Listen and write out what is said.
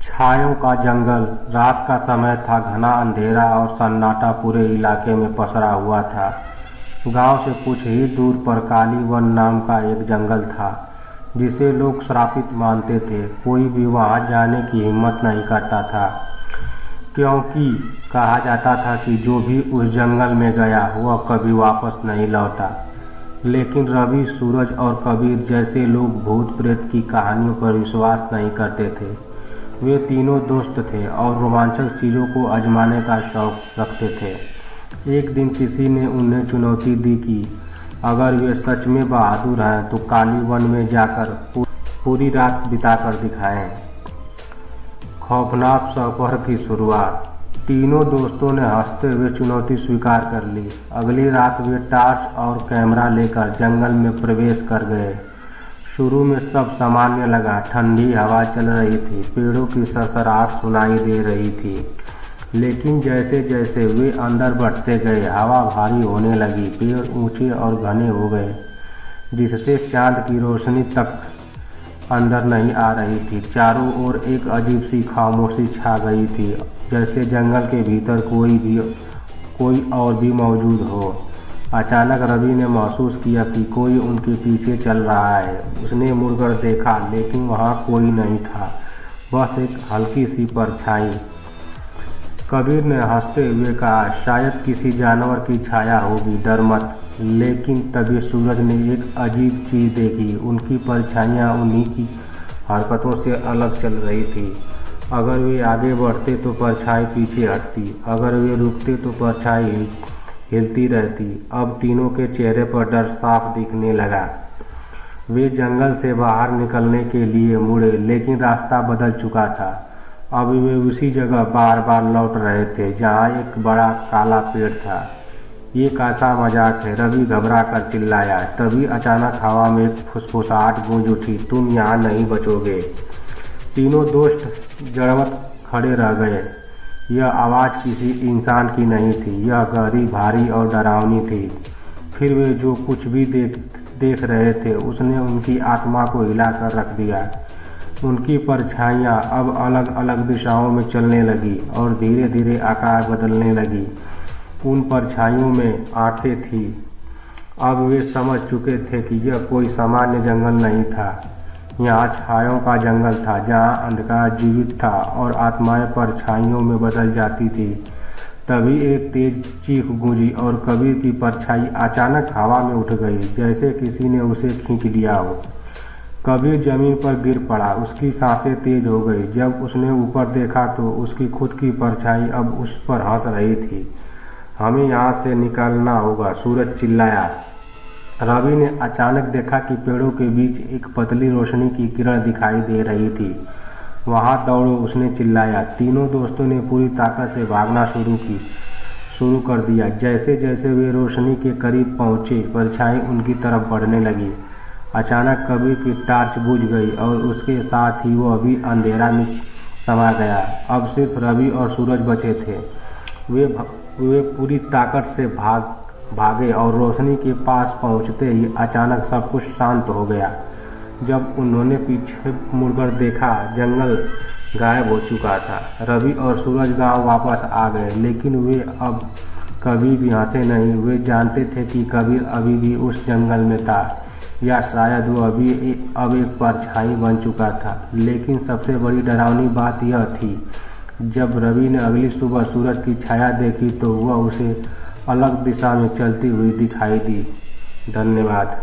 छायों का जंगल। रात का समय था। घना अंधेरा और सन्नाटा पूरे इलाके में पसरा हुआ था। गांव से कुछ ही दूर पर काली वन नाम का एक जंगल था, जिसे लोग श्रापित मानते थे। कोई भी वहां जाने की हिम्मत नहीं करता था, क्योंकि कहा जाता था कि जो भी उस जंगल में गया वह कभी वापस नहीं लौटा। लेकिन रवि, सूरज और कबीर जैसे लोग भूत प्रेत की कहानियों पर विश्वास नहीं करते थे। वे तीनों दोस्त थे और रोमांचक चीज़ों को आजमाने का शौक रखते थे। एक दिन किसी ने उन्हें चुनौती दी कि अगर वे सच में बहादुर हैं तो काली वन में जाकर पूरी रात बिताकर दिखाएं। खौफनाक सफर की शुरुआत। तीनों दोस्तों ने हंसते हुए चुनौती स्वीकार कर ली। अगली रात वे टॉर्च और कैमरा लेकर जंगल में प्रवेश कर गए। शुरू में सब सामान्य लगा। ठंडी हवा चल रही थी, पेड़ों की सरसराहट सुनाई दे रही थी। लेकिन जैसे जैसे वे अंदर बढ़ते गए, हवा भारी होने लगी। पेड़ ऊंचे और घने हो गए, जिससे चांद की रोशनी तक अंदर नहीं आ रही थी। चारों ओर एक अजीब सी खामोशी छा गई थी, जैसे जंगल के भीतर कोई और भी मौजूद हो। अचानक रवि ने महसूस किया कि कोई उनके पीछे चल रहा है। उसने मुड़कर देखा, लेकिन वहां कोई नहीं था, बस एक हल्की सी परछाई। कबीर ने हंसते हुए कहा, शायद किसी जानवर की छाया होगी, डर मत। लेकिन तभी सूरज ने एक अजीब चीज देखी। उनकी परछाइयाँ उन्हीं की हरकतों से अलग चल रही थी। अगर वे आगे बढ़ते तो परछाई पीछे हटती, अगर वे रुकते तो परछाई हिलती रहती। अब तीनों के चेहरे पर डर साफ दिखने लगा। वे जंगल से बाहर निकलने के लिए मुड़े, लेकिन रास्ता बदल चुका था। अब वे उसी जगह बार बार लौट रहे थे, जहाँ एक बड़ा काला पेड़ था। ये कैसा मजाक है, रवि घबरा कर चिल्लाया। तभी अचानक हवा में एक फुसफुसाहट गूंज उठी, तुम यहाँ नहीं बचोगे। तीनों दोस्त जड़वत खड़े रह गए। यह आवाज़ किसी इंसान की नहीं थी, यह गहरी, भारी और डरावनी थी। फिर वे जो कुछ भी देख रहे थे, उसने उनकी आत्मा को हिलाकर रख दिया। उनकी परछाइयाँ अब अलग अलग दिशाओं में चलने लगी और धीरे धीरे आकार बदलने लगी। उन परछाइयों में आंखें थीं। अब वे समझ चुके थे कि यह कोई सामान्य जंगल नहीं था। यहाँ छायों का जंगल था, जहाँ अंधकार जीवित था और आत्माएं परछाइयों में बदल जाती थी। तभी एक तेज चीख गूंजी और कबीर की परछाई अचानक हवा में उठ गई, जैसे किसी ने उसे खींच लिया हो। कबीर जमीन पर गिर पड़ा, उसकी सांसें तेज हो गई। जब उसने ऊपर देखा तो उसकी खुद की परछाई अब उस पर हंस रही थी। हमें यहाँ से निकलना होगा, सूरज चिल्लाया। रवि ने अचानक देखा कि पेड़ों के बीच एक पतली रोशनी की किरण दिखाई दे रही थी। वहां दौड़ो, उसने चिल्लाया। तीनों दोस्तों ने पूरी ताकत से भागना शुरू कर दिया। जैसे जैसे वे रोशनी के करीब पहुंचे, परछाई उनकी तरफ बढ़ने लगी। अचानक कबीर की टॉर्च बुझ गई और उसके साथ ही वह भी अंधेरा में समा गया। अब सिर्फ रवि और सूरज बचे थे। वे पूरी ताकत से भागे और रोशनी के पास पहुंचते ही अचानक सब कुछ शांत हो गया। जब उन्होंने पीछे मुड़कर देखा, जंगल गायब हो चुका था। रवि और सूरज गांव वापस आ गए, लेकिन वे अब कभी भी हंसे नहीं। वे जानते थे कि कबीर अभी भी उस जंगल में था, या शायद वो अब एक परछाई बन चुका था। लेकिन सबसे बड़ी डरावनी बात यह थी, जब रवि ने अगली सुबह सूरज की छाया देखी तो वह उसे अलग दिशा में चलती हुई दिखाई दी। धन्यवाद।